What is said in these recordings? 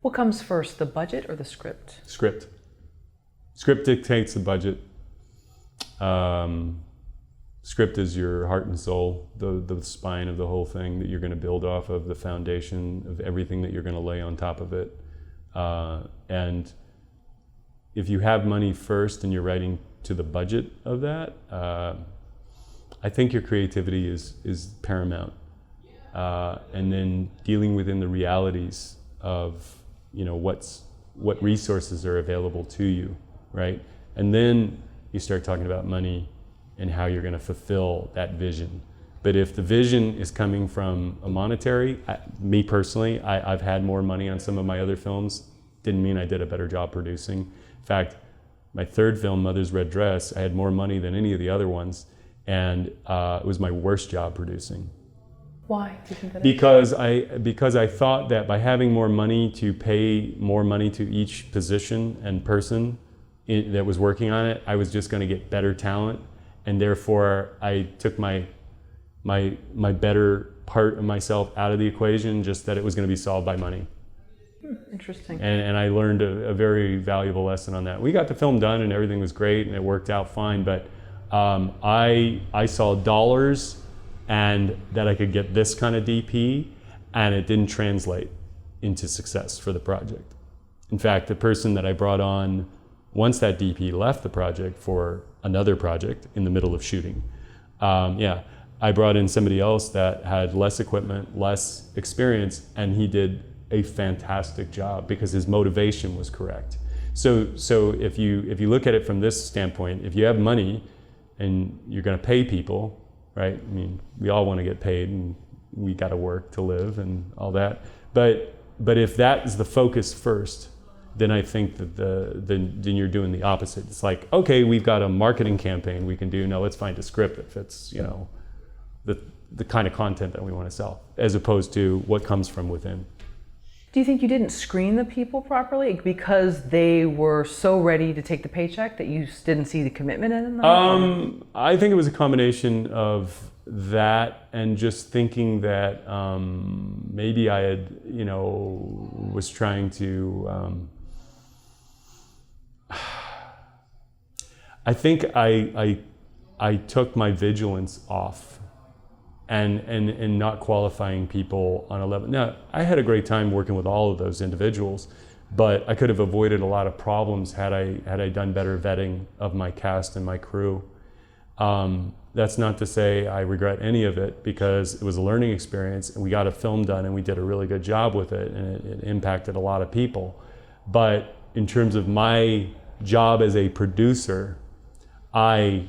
What comes first, the budget or the script? Script. Script dictates the budget. Script is your heart and soul, the spine of the whole thing that you're going to build off of, the foundation of everything that you're going to lay on top of it. And if you have money first and you're writing to the budget of that, I think your creativity is paramount. And then dealing within the realities of, what resources are available to you, right? And then you start talking about money and how you're going to fulfill that vision. But if the vision is coming from a monetary, me personally, I've had more money on some of my other films. Didn't mean I did a better job producing. In fact, my third film, Mother's Red Dress, I had more money than any of the other ones, and it was my worst job producing. Why do you think that is? Because I thought that by having more money to pay more money to each position and person that was working on it, I was just going to get better talent, and therefore I took my better part of myself out of the equation, just that it was going to be solved by money. Interesting. And I learned a very valuable lesson on that. We got the film done and everything was great and it worked out fine, but I saw dollars and that I could get this kind of DP, and it didn't translate into success for the project. In fact, the person that I brought on once that DP left the project for another project in the middle of shooting, I brought in somebody else that had less equipment, less experience, and he did a fantastic job because his motivation was correct. So if you look at it from this standpoint, if you have money and you're going to pay people, right? I mean, we all want to get paid and we got to work to live and all that. But if that is the focus first, then I think that then you're doing the opposite. It's like, okay, we've got a marketing campaign we can do. No, let's find a script that fits, the kind of content that we want to sell, as opposed to what comes from within. Do you think you didn't screen the people properly because they were so ready to take the paycheck that you didn't see the commitment in them? I think it was a combination of that and just thinking that maybe I had, was trying to. I think I took my vigilance off. And not qualifying people on a level. Now, I had a great time working with all of those individuals, but I could have avoided a lot of problems had I done better vetting of my cast and my crew. That's not to say I regret any of it, because it was a learning experience and we got a film done and we did a really good job with it, and it impacted a lot of people. But in terms of my job as a producer, I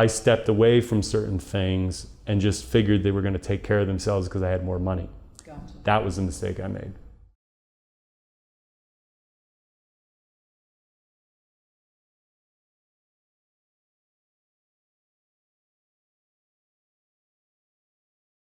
stepped away from certain things and just figured they were going to take care of themselves because I had more money. Gotcha. That was the mistake I made.